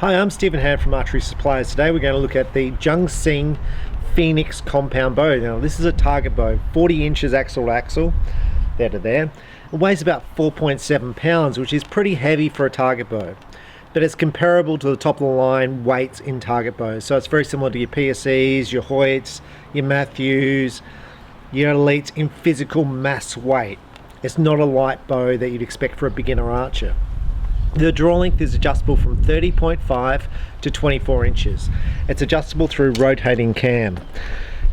Hi, I'm Stephen Hand from Archery Supplies. Today we're going to look at the Junxing Pheonix compound bow. Now this is a target bow, 40 inches axle to axle, there to there. It weighs about 4.7 pounds, which is pretty heavy for a target bow. But it's comparable to the top of the line weights in target bows. So it's very similar to your PSEs, your Hoyts, your Matthews, your Elites in physical mass weight. It's not a light bow that you'd expect for a beginner archer. The draw length is adjustable from 30.5 to 24 inches. It's adjustable through rotating cam.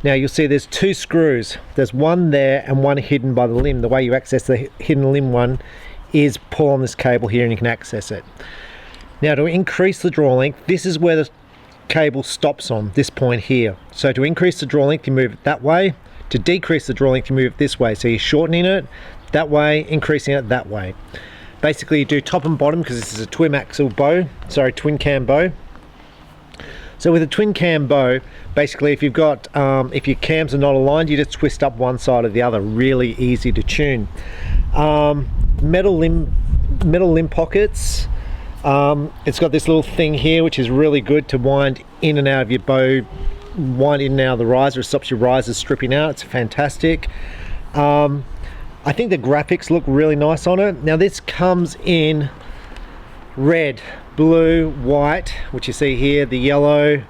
Now you'll see there's two screws. There's one there and one hidden by the limb. The way you access the hidden limb one is pull on this cable here and you can access it. Now to increase the draw length, this is where the cable stops on, this point here. So to increase the draw length, you move it that way. To decrease the draw length, you move it this way. So you're shortening it that way, increasing it that way. Basically you do top and bottom because this is a twin cam bow. So with a twin cam bow, basically if you've got, if your cams are not aligned, you just twist up one side or the other. Really easy to tune. Metal limb pockets. It's got this little thing here which is really good to wind in and out of your bow, wind in and out of the riser. It stops your risers stripping out. It's fantastic. I think the graphics look really nice on it. Now this comes in red, blue, white, which you see here, the yellow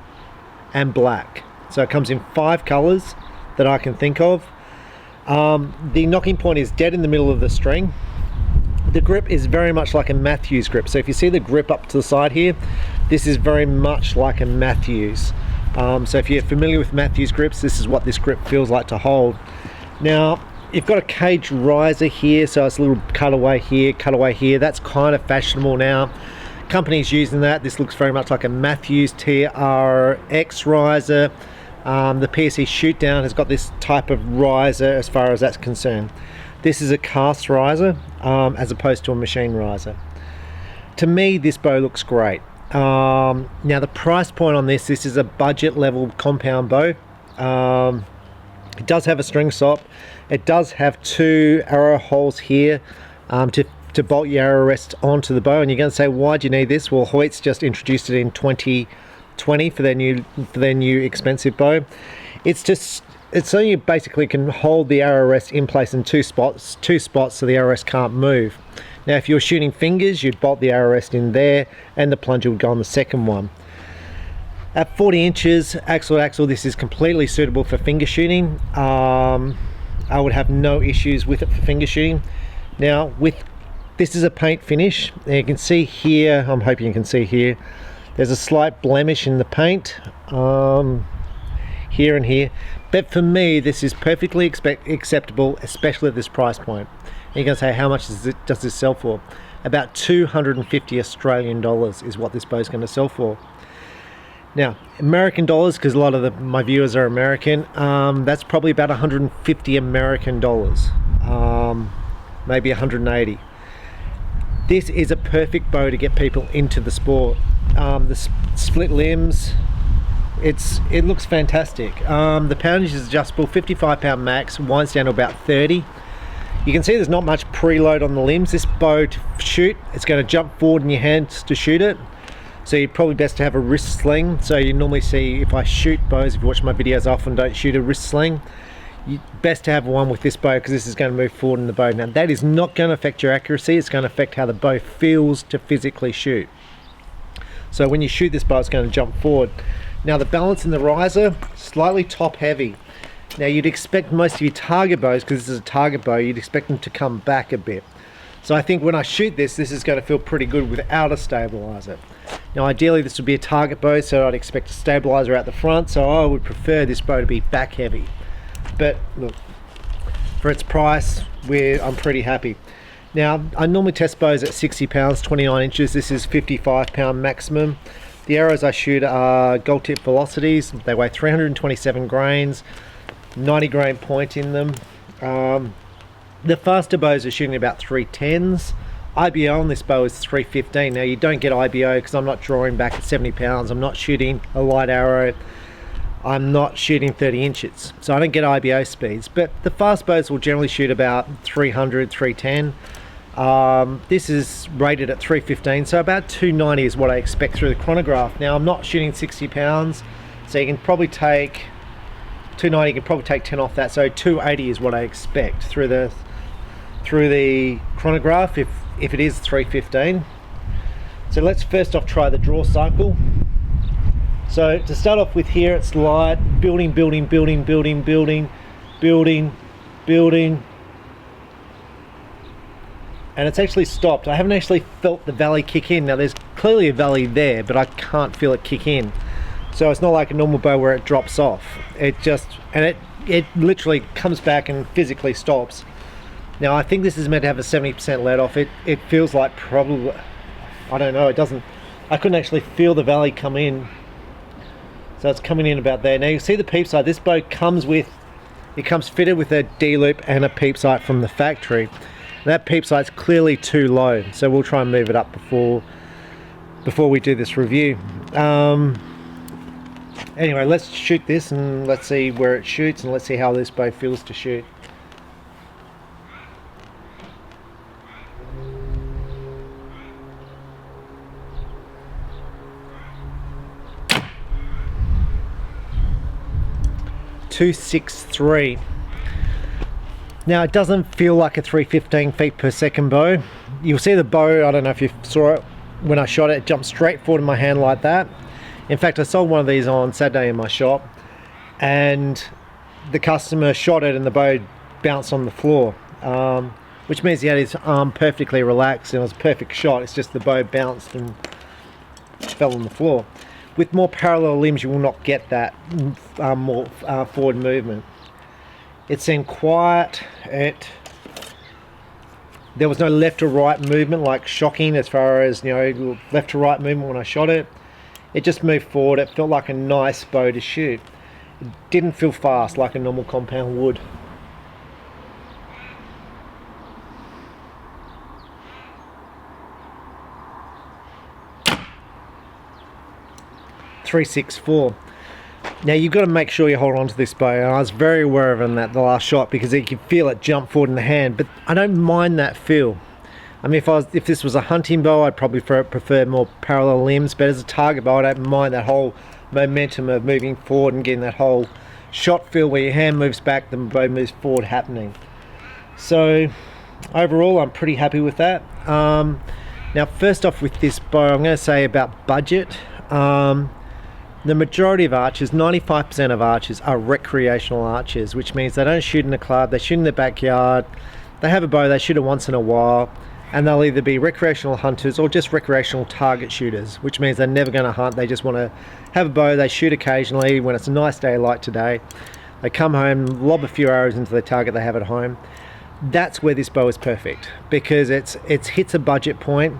and black. So it comes in 5 colors that I can think of. The knocking point is dead in the middle of the string. The grip is very much like a Matthews grip. So if you see the grip up to the side here, this is very much like a Matthews. So if you're familiar with Matthews grips, this is what this grip feels like to hold. Now, you've got a cage riser here, so it's a little cutaway here. That's kind of fashionable now. Companies using that. This looks very much like a Matthews TRX riser. The PSE shoot down has got this type of riser as far as that's concerned. This is a cast riser as opposed to a machine riser. To me, this bow looks great. Now the price point on this is a budget level compound bow. It does have a string stop. It does have 2 arrow holes here to bolt your arrow rest onto the bow. And you're going to say, why do you need this? Well, Hoyt's just introduced it in 2020 for their new expensive bow. It's so you basically can hold the arrow rest in place in two spots so the arrow rest can't move. Now if you're shooting fingers, you'd bolt the arrow rest in there and the plunger would go on the second one. At 40 inches axle to axle, this is completely suitable for finger shooting. I would have no issues with it for finger shooting. Now this is a paint finish. Now you can see here, I'm hoping you can see here, there's a slight blemish in the paint here and here. But for me, this is perfectly acceptable, especially at this price point. And you're going to say, how much does this sell for? About 250 Australian dollars is what this bow is going to sell for. Now, American dollars, because a lot of my viewers are American, that's probably about 150 American dollars, maybe 180. This is a perfect bow to get people into the sport. The split limbs, it looks fantastic. The poundage is adjustable, 55 pound max, winds down to about 30. You can see there's not much preload on the limbs. This bow to shoot, it's going to jump forward in your hands to shoot it. So you're probably best to have a wrist sling. So you normally see, if I shoot bows, if you watch my videos, I often don't shoot a wrist sling. Best to have one with this bow because this is going to move forward in the bow. Now that is not going to affect your accuracy. It's going to affect how the bow feels to physically shoot. So when you shoot this bow, it's going to jump forward. Now the balance in the riser, slightly top heavy. Now you'd expect most of your target bows, because this is a target bow, you'd expect them to come back a bit. So I think when I shoot this is going to feel pretty good without a stabilizer. Now ideally this would be a target bow, so I'd expect a stabilizer out the front, so I would prefer this bow to be back heavy. But look, for its price, I'm pretty happy. Now I normally test bows at 60 pounds, 29 inches. This is 55 pound maximum. The arrows I shoot are gold tip velocities. They weigh 327 grains, 90 grain point in them. The faster bows are shooting about 310s. IBO on this bow is 315. Now you don't get IBO because I'm not drawing back at 70 pounds. I'm not shooting a light arrow. I'm not shooting 30 inches. So I don't get IBO speeds. But the fast bows will generally shoot about 300, 310. This is rated at 315, so about 290 is what I expect through the chronograph. Now I'm not shooting 60 pounds, so you can probably take 290, you can probably take 10 off that, so 280 is what I expect through the chronograph if it is 315. So let's first off try the draw cycle. So to start off with, here it's light, building, building, building, building, building, building, building, and it's actually stopped. I haven't actually felt the valley kick in. Now there's clearly a valley there, but I can't feel it kick in. So it's not like a normal bow where it drops off. It just, and it literally comes back and physically stops. Now I think this is meant to have a 70% let off. It feels like probably, I don't know, it doesn't, I couldn't actually feel the valley come in. So it's coming in about there. Now you see the peep sight. This bow comes fitted with a D-loop and a peep sight from the factory. That peep sight's clearly too low, so we'll try and move it up before we do this review. Anyway, let's shoot this and let's see where it shoots, and let's see how this bow feels to shoot. .263. Now it doesn't feel like a 315 feet per second bow. You'll see the bow, I don't know if you saw it, when I shot it, it jumped straight forward in my hand like that. In fact, I sold one of these on Saturday in my shop, and the customer shot it and the bow bounced on the floor, which means he had his arm perfectly relaxed and it was a perfect shot. It's just the bow bounced and fell on the floor. With more parallel limbs, you will not get that more forward movement. It seemed quiet. There was no left or right movement, like shocking as far as, you know, left to right movement when I shot it. It just moved forward. It felt like a nice bow to shoot. It didn't feel fast like a normal compound would. .364. Now you've got to make sure you hold on to this bow, and I was very aware of it in the last shot because you could feel it jump forward in the hand, but I don't mind that feel. I mean, if this was a hunting bow, I'd probably prefer more parallel limbs, but as a target bow, I don't mind that whole momentum of moving forward and getting that whole shot feel where your hand moves back, the bow moves forward happening. So overall, I'm pretty happy with that. Now first off with this bow, I'm going to say about budget. The majority of archers, 95% of archers, are recreational archers, which means they don't shoot in a club, they shoot in their backyard, they have a bow, they shoot it once in a while, and they'll either be recreational hunters or just recreational target shooters, which means they're never going to hunt, they just want to have a bow, they shoot occasionally when it's a nice day like today, they come home, lob a few arrows into the target they have at home. That's where this bow is perfect, because it hits a budget point,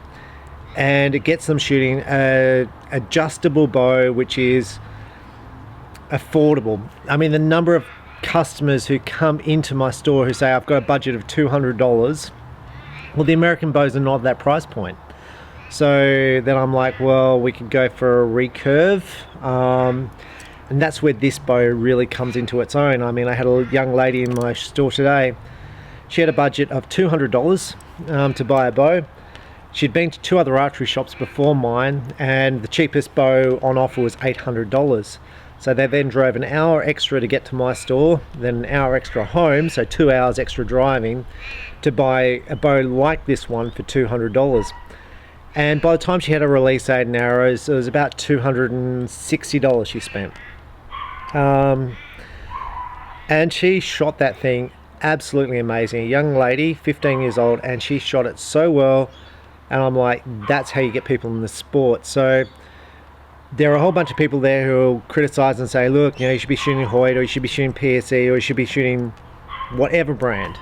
and it gets them shooting a adjustable bow which is affordable. I mean, the number of customers who come into my store who say I've got a budget of $200, well, the American bows are not at that price point. So then I'm like, well, we could go for a recurve, and that's where this bow really comes into its own. I mean, I had a young lady in my store today, she had a budget of $200 to buy a bow. She'd been to 2 other archery shops before mine, and the cheapest bow on offer was $800. So they then drove an hour extra to get to my store, then an hour extra home, so 2 hours extra driving to buy a bow like this one for $200. And by the time she had a release 8 and arrows, it was about $260 she spent. And she shot that thing absolutely amazing. A young lady, 15 years old, and she shot it so well. And I'm like, that's how you get people in the sport. So there are a whole bunch of people there who will criticize and say, look, you know, you should be shooting Hoyt, or you should be shooting PSE, or you should be shooting whatever brand.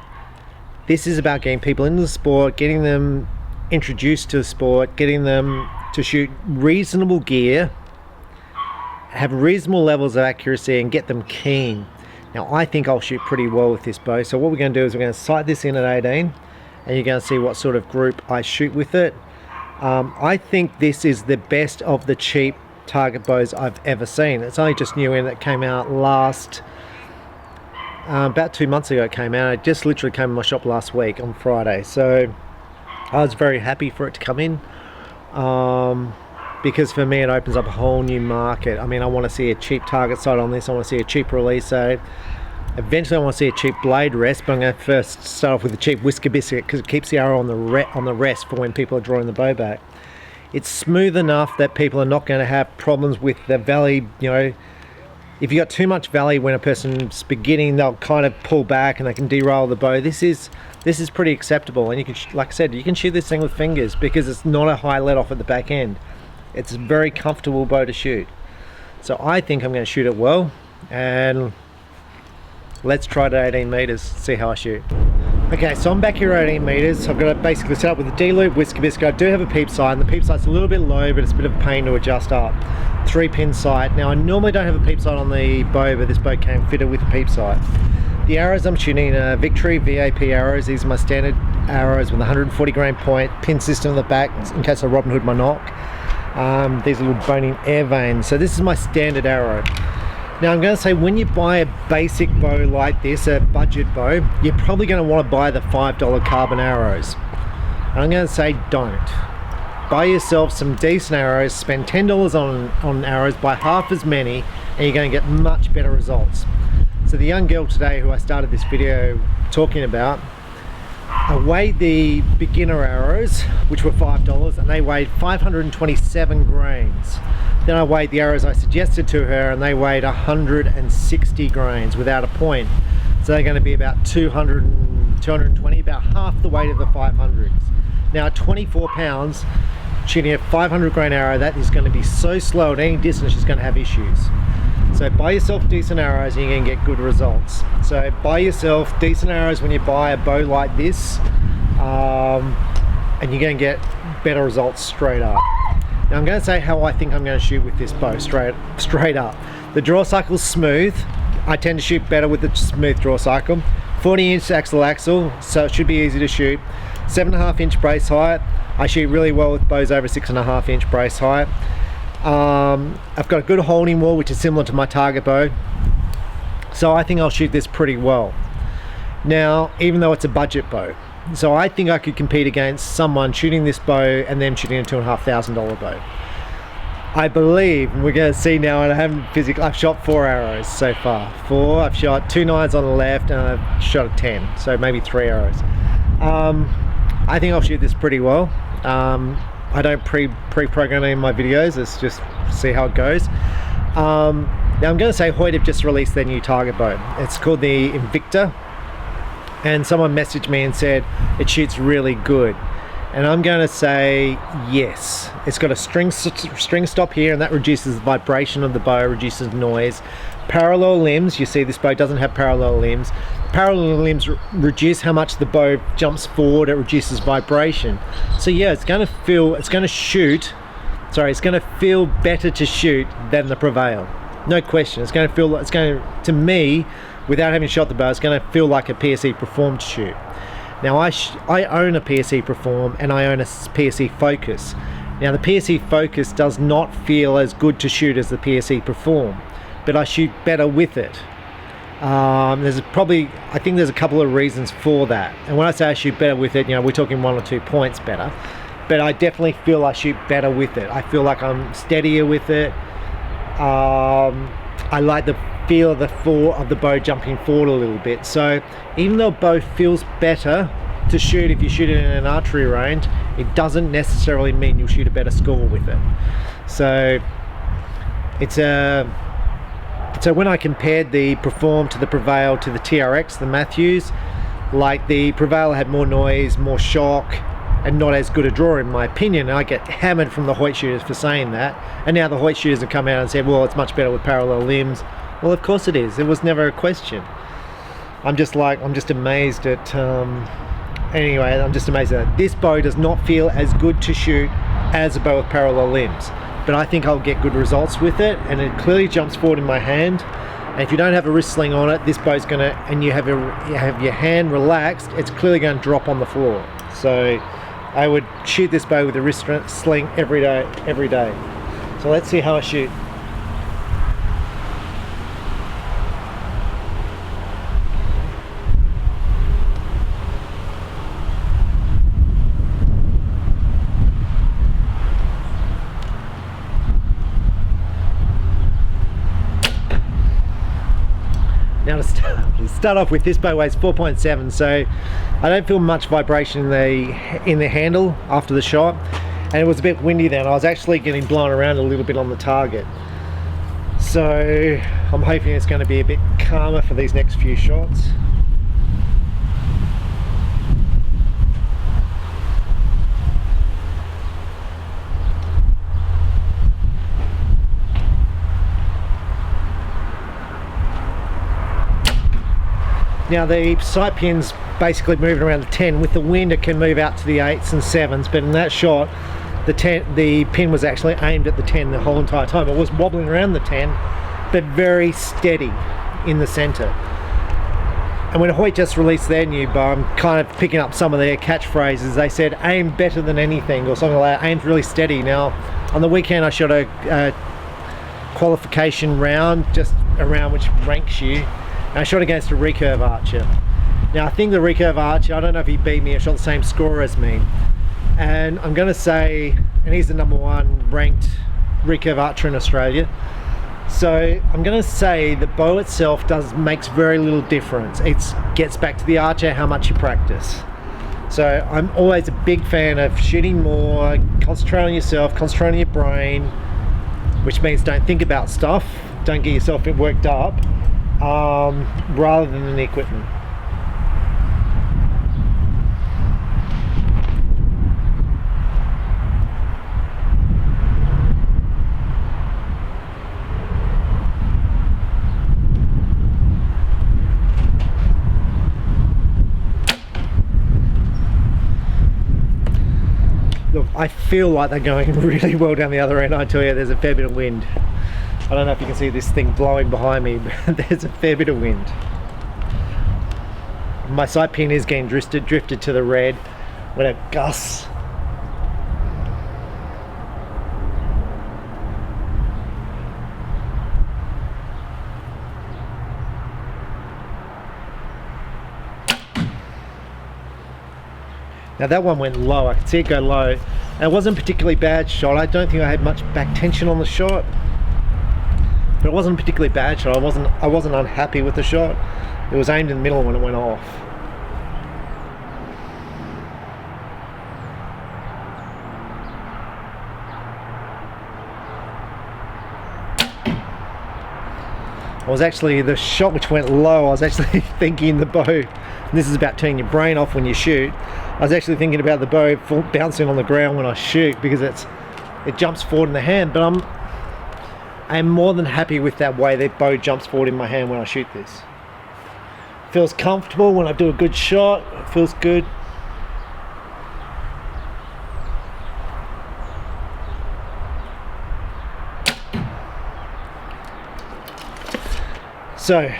This is about getting people into the sport, getting them introduced to the sport, getting them to shoot reasonable gear, have reasonable levels of accuracy, and get them keen. Now, I think I'll shoot pretty well with this bow. So what we're going to do is we're going to sight this in at 18. And you're going to see what sort of group I shoot with it. I think this is the best of the cheap target bows I've ever seen. It's only just new in, it came out about 2 months ago it came out. It just literally came in my shop last week on Friday. So I was very happy for it to come in, because for me it opens up a whole new market. I mean, I want to see a cheap target sight on this. I want to see a cheap release sight. Eventually I want to see a cheap blade rest, but I'm going to first start off with a cheap whisker biscuit because it keeps the arrow on the rest for when people are drawing the bow back. It's smooth enough that people are not going to have problems with the valley. You know, if you got too much valley when a person's beginning, they'll kind of pull back and they can derail the bow. This is pretty acceptable, and you can, like I said, you can shoot this thing with fingers because it's not a high let off at the back end. It's a very comfortable bow to shoot. So I think I'm going to shoot it well, and let's try it at 18 meters, see how I shoot. Okay, so I'm back here at 18 meters. I've got it basically set up with a D-loop, whisker biscuit. I do have a peep sight, and the peep sight's a little bit low, but it's a bit of a pain to adjust up. 3-pin sight. Now I normally don't have a peep sight on the bow, but this bow came fitted with a peep sight. The arrows I'm shooting are Victory VAP arrows. These are my standard arrows with a 140 grain point, pin system on the back in case I Robin Hood my nock. These little bony air vanes. So this is my standard arrow. Now I'm going to say, when you buy a basic bow like this, a budget bow, you're probably going to want to buy the $5 carbon arrows. And I'm going to say don't. Buy yourself some decent arrows, spend $10 on arrows, buy half as many, and you're going to get much better results. So the young girl today who I started this video talking about, I weighed the beginner arrows, which were $5, and they weighed 527 grains. Then I weighed the arrows I suggested to her, and they weighed 160 grains without a point. So they're going to be about 220, about half the weight of the 500s. Now at 24 pounds, shooting a 500 grain arrow, that is going to be so slow at any distance, she's going to have issues. So buy yourself decent arrows and you're going to get good results. So buy yourself decent arrows when you buy a bow like this, and you're going to get better results straight up. Now I'm going to say how I think I'm going to shoot with this bow straight up. The draw cycle's smooth. I tend to shoot better with the smooth draw cycle. 40-inch axle, so it should be easy to shoot. 7.5-inch brace height. I shoot really well with bows over 6.5-inch brace height. I've got a good holding wall, which is similar to my target bow. So I think I'll shoot this pretty well. Now, even though it's a budget bow, so I think I could compete against someone shooting this bow and then shooting a $2,500 bow. I believe, and we're going to see now, and I haven't physically, I've shot 4 arrows so far. 4, I've shot 2 9s on the left, and I've shot a 10, so maybe 3 arrows. I think I'll shoot this pretty well. I don't pre-program in my videos, let's just see how it goes. Now I'm going to say Hoyt have just released their new target bow. It's called the Invicta, and someone messaged me and said it shoots really good. And I'm going to say yes. It's got a string stop here, and that reduces the vibration of the bow, reduces noise. Parallel limbs, you see this bow doesn't have parallel limbs. Parallel limbs reduce how much the bow jumps forward, it reduces vibration. So yeah, it's going to feel better to shoot than the Prevail. No question. To me, without having shot the bow, it's going to feel like a PSE Perform to shoot. Now I own a PSE Perform and I own a PSE Focus. Now the PSE Focus does not feel as good to shoot as the PSE Perform, but I shoot better with it. I think there's a couple of reasons for that. And when I say I shoot better with it, we're talking 1 or 2 points better. But I definitely feel I shoot better with it. I feel like I'm steadier with it. I like the feel of the bow jumping forward a little bit. So even though a bow feels better to shoot if you shoot it in an archery range, it doesn't necessarily mean you'll shoot a better score with it. So so when I compared the Perform to the Prevail to the TRX, the Matthews, like the Prevail had more noise, more shock, and not as good a draw in my opinion. And I get hammered from the Hoyt shooters for saying that. And now the Hoyt shooters have come out and said, well, it's much better with parallel limbs. Well, of course it is. It was never a question. I'm just amazed at, I'm just amazed that this bow does not feel as good to shoot as a bow with parallel limbs. But I think I'll get good results with it, and it clearly jumps forward in my hand. And if you don't have a wrist sling on it, this bow's and you have your hand relaxed, it's clearly going to drop on the floor. So I would shoot this bow with a wrist sling every day. So let's see how I shoot. Now to start off with, this bow weighs 4.7, so I don't feel much vibration in the handle after the shot, and it was a bit windy then. I was actually getting blown around a little bit on the target, so I'm hoping it's going to be a bit calmer for these next few shots. Now the sight pin's basically moving around the 10. With the wind it can move out to the 8s and 7s, but in that shot the pin was actually aimed at the 10 the whole entire time. It was wobbling around the 10, but very steady in the center. And when Hoyt just released their new bow, I'm kind of picking up some of their catchphrases. They said aim better than anything, or something like that. Aimed really steady. Now on the weekend I shot a qualification round, just a round which ranks you. I shot against a recurve archer. Now I think the recurve archer, I don't know if he beat me or shot the same score as me, and I'm going to say, and he's the #1 ranked recurve archer in Australia, so I'm going to say the bow itself makes very little difference. It gets back to the archer how much you practice. So I'm always a big fan of shooting more, concentrate on yourself, concentrate on your brain, which means don't think about stuff, don't get yourself worked up, rather than the equipment. Look, I feel like they're going really well down the other end. I tell you, there's a fair bit of wind. I don't know if you can see this thing blowing behind me, but there's a fair bit of wind. My sight pin is getting drifted to the red when it gusts. Now that one went low, I could see it go low. And it wasn't a particularly bad shot. I don't think I had much back tension on the shot. But it wasn't a particularly bad shot. I wasn't unhappy with the shot. It was aimed in the middle when it went off. I was actually, the shot which went low, I was actually thinking the bow, and this is about turning your brain off when you shoot, I was actually thinking about the bow bouncing on the ground when I shoot, because it jumps forward in the hand, but I'm more than happy with that way the bow jumps forward in my hand when I shoot this. Feels comfortable when I do a good shot, it feels good. So,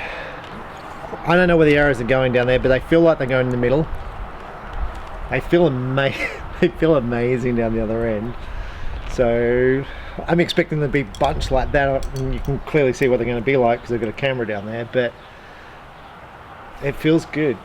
I don't know where the arrows are going down there, but they feel like they're going in the middle. They feel amazing down the other end. So I'm expecting them to be bunched like that, and you can clearly see what they're going to be like because they've got a camera down there, but it feels good.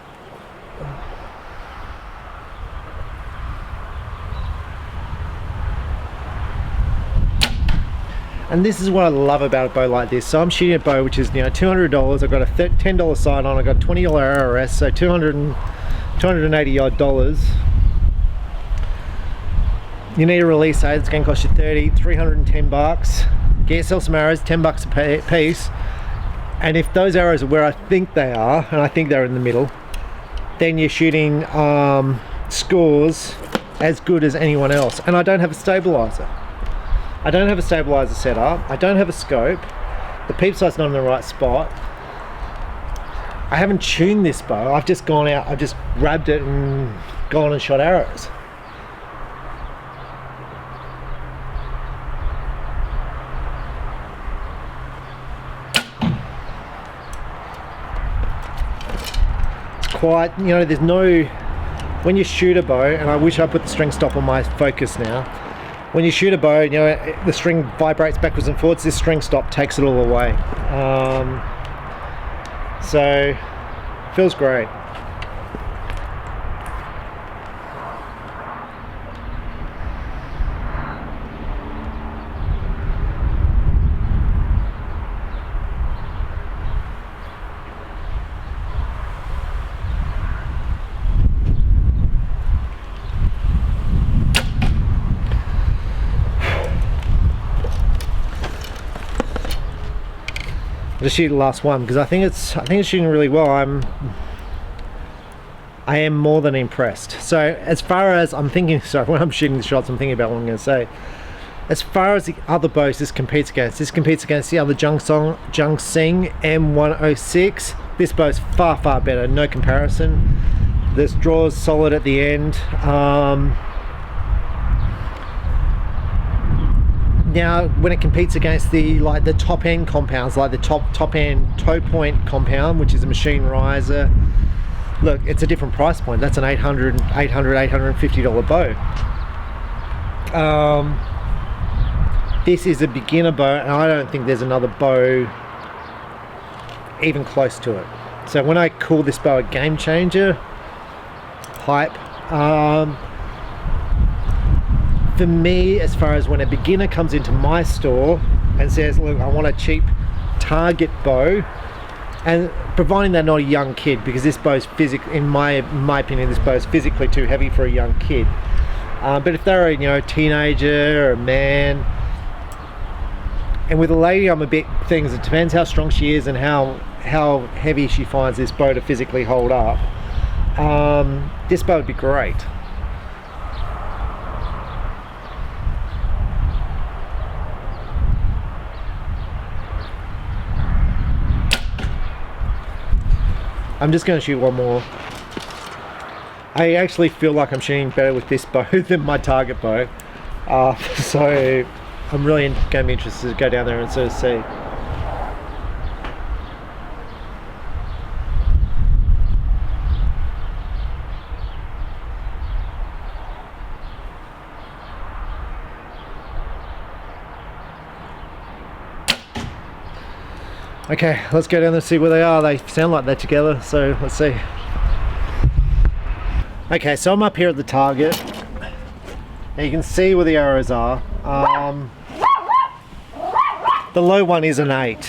And this is what I love about a bow like this. So I'm shooting a bow which is, $200. I've got a $10 sight on, I've got a $20 RRS, so $280 odd. You need a release aid, it's going to cost you $310. Get yourself some arrows, $10 a piece. And if those arrows are where I think they are, and I think they're in the middle, then you're shooting scores as good as anyone else. And I don't have a stabilizer. I don't have a stabilizer set up. I don't have a scope. The peep sight's not in the right spot. I haven't tuned this bow. I've just gone out, I've just grabbed it and gone and shot arrows. It's quite, there's no, when you shoot a bow, and I wish I put the string stop on my focus now, when you shoot a bow, the string vibrates backwards and forwards. This string stop takes it all away. So, feels great. just shoot the last one because I think it's shooting really well. I am more than impressed. So as far as I'm thinking, sorry, when I'm shooting the shots, I'm thinking about what I'm going to say. As far as the other bows this competes against the other Junxing M106. This bow's far better, no comparison. This draw's solid at the end. Now when it competes against the top end compounds, like the top end toe point compound, which is a machine riser, look, it's a different price point. That's an $850 bow. This is a beginner bow, and I don't think there's another bow even close to it. So when I call this bow a game changer, hype. For me, as far as when a beginner comes into my store and says, look, I want a cheap target bow, and providing they're not a young kid, because this bow's in my opinion, this bow's physically too heavy for a young kid. But if they're a teenager or a man, and with a lady, I'm a bit things. It depends how strong she is and how heavy she finds this bow to physically hold up. This bow would be great. I'm just going to shoot one more. I actually feel like I'm shooting better with this bow than my target bow. So I'm really going to be interested to go down there and sort of see. Okay, let's go down there and see where they are. They sound like they're together, so let's see. Okay, so I'm up here at the target. Now you can see where the arrows are. The low one is an 8.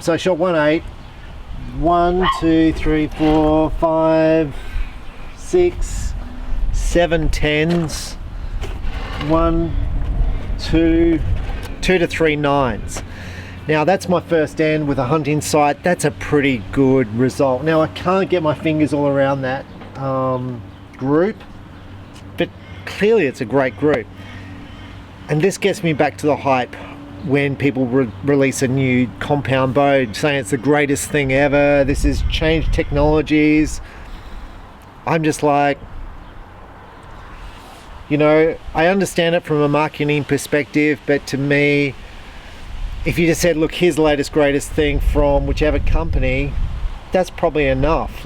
So I shot 1 8. 1, 2, 3, 4, 5, 6, 7 10s. 1, 2 to 3 9s. Now that's my first end with a hunting sight. That's a pretty good result. Now I can't get my fingers all around that group, but clearly it's a great group. And this gets me back to the hype when people release a new compound bow, saying it's the greatest thing ever, this has changed technologies. I'm just like, I understand it from a marketing perspective, but to me, if you just said, look, here's the latest greatest thing from whichever company, that's probably enough.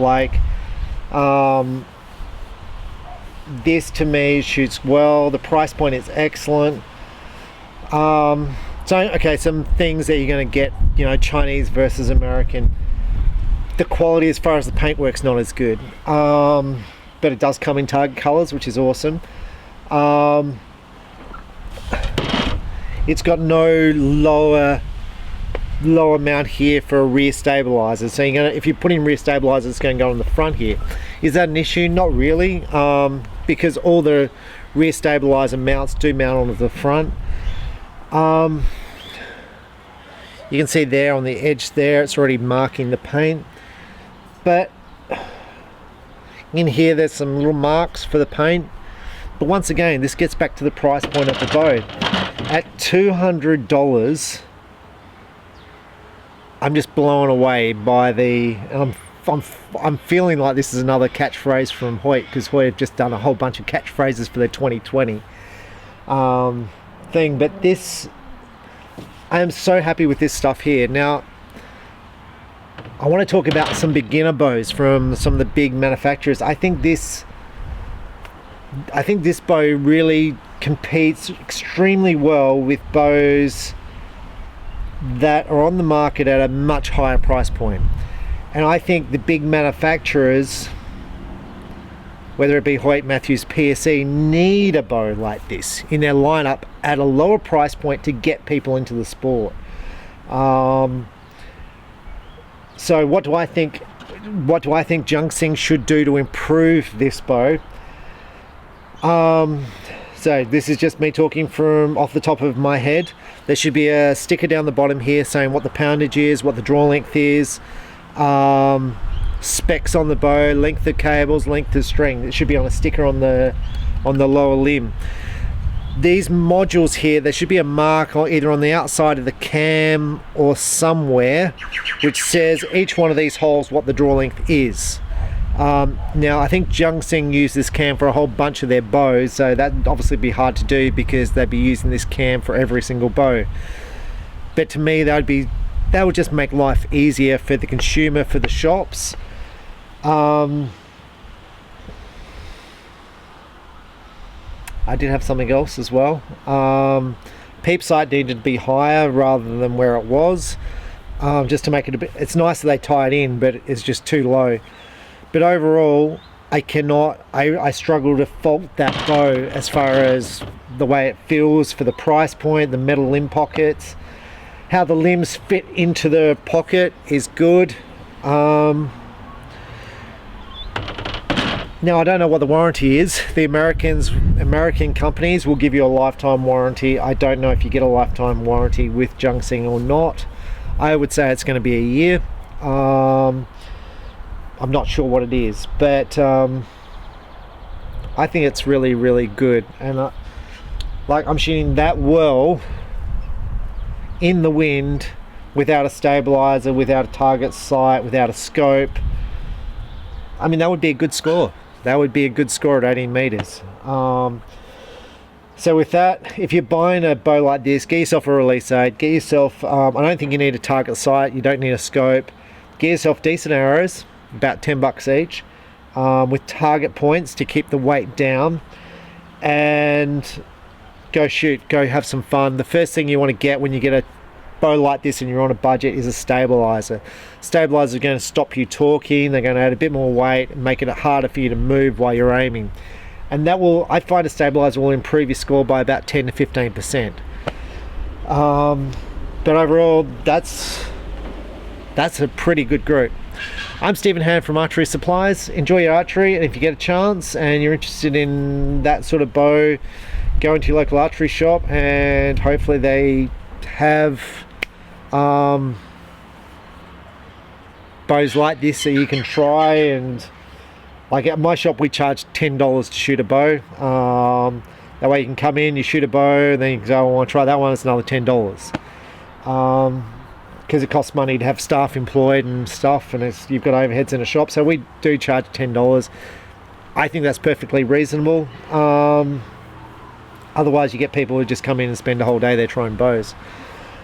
This to me shoots well, the price point is excellent. So okay, some things that you're going to get, Chinese versus American. The quality as far as the paintwork's not as good, but it does come in target colors, which is awesome. It's got no lower mount here for a rear stabilizer, so if you put in rear stabilizer, it's going to go on the front here. Is that an issue? Not really, because all the rear stabilizer mounts do mount onto the front. You can see there on the edge there, it's already marking the paint, but in here there's some little marks for the paint. But once again, this gets back to the price point of the bow. At $200, I'm just blown away by I'm feeling like this is another catchphrase from Hoyt, because Hoyt have just done a whole bunch of catchphrases for their 2020 thing. But this, I am so happy with this stuff here. Now, I want to talk about some beginner bows from some of the big manufacturers. I think this bow really competes extremely well with bows that are on the market at a much higher price point. And I think the big manufacturers, whether it be Hoyt, Matthews, PSE, need a bow like this in their lineup at a lower price point to get people into the sport. So what do I think Junxing should do to improve this bow? So So this is just me talking from off the top of my head. There should be a sticker down the bottom here saying what the poundage is, what the draw length is, specs on the bow, length of cables, length of string. It should be on a sticker on the lower limb. These modules here, there should be a mark either on the outside of the cam or somewhere which says each one of these holes what the draw length is. Now I think Junxing use this cam for a whole bunch of their bows, so that'd obviously be hard to do because they'd be using this cam for every single bow. But to me that would just make life easier for the consumer, for the shops. I did have something else as well. Peep Sight needed to be higher rather than where it was, just to make it a bit, it's nice that they tie it in, but it's just too low. But overall, I struggle to fault that bow as far as the way it feels for the price point, the metal limb pockets, how the limbs fit into the pocket is good. Now I don't know what the warranty is. The American companies will give you a lifetime warranty. I don't know if you get a lifetime warranty with Junxing or not. I would say it's going to be a year. I'm not sure what it is, but I think it's really, really good. And like, I'm shooting that well in the wind without a stabilizer, without a target sight, without a scope. I mean, that would be a good score. That would be a good score at 18 meters. So with that, if you're buying a bow like this, get yourself a release aid, get yourself, I don't think you need a target sight, you don't need a scope. Get yourself decent arrows, about 10 bucks each, with target points to keep the weight down, and go shoot, go have some fun. The first thing you want to get when you get a bow like this and you're on a budget is a stabilizer. Stabilizers are going to stop you talking, they're going to add a bit more weight and make it harder for you to move while you're aiming, and that will, I find a stabilizer will improve your score by about 10 to 15%. But overall, that's a pretty good group. I'm Stephen Hand from Archery Supplies. Enjoy your archery, and if you get a chance and you're interested in that sort of bow, go into your local archery shop and hopefully they have bows like this that you can try. And like at my shop we charge $10 to shoot a bow. That way you can come in, you shoot a bow, and then you can say, oh, I want to try that one, it's another $10. Because it costs money to have staff employed and stuff, and you've got overheads in a shop, so we do charge $10. I think that's perfectly reasonable. Otherwise you get people who just come in and spend a whole day there trying bows.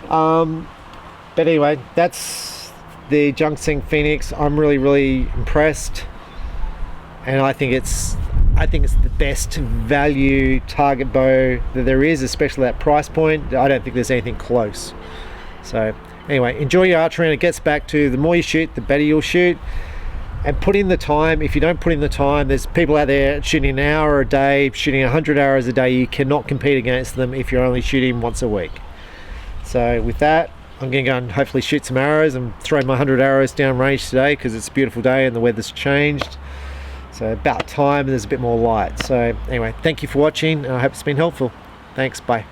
But anyway, that's the Junxing Pheonix. I'm really, really impressed, and I think it's the best value target bow that there is, especially at price point. I don't think there's anything close. So anyway, enjoy your archery, and it gets back to the more you shoot, the better you'll shoot. And put in the time. If you don't put in the time, there's people out there shooting an hour a day, shooting 100 arrows a day. You cannot compete against them if you're only shooting once a week. So with that, I'm going to go and hopefully shoot some arrows and throw my 100 arrows down range today because it's a beautiful day and the weather's changed. So about time, and there's a bit more light. So anyway, thank you for watching, and I hope it's been helpful. Thanks, bye.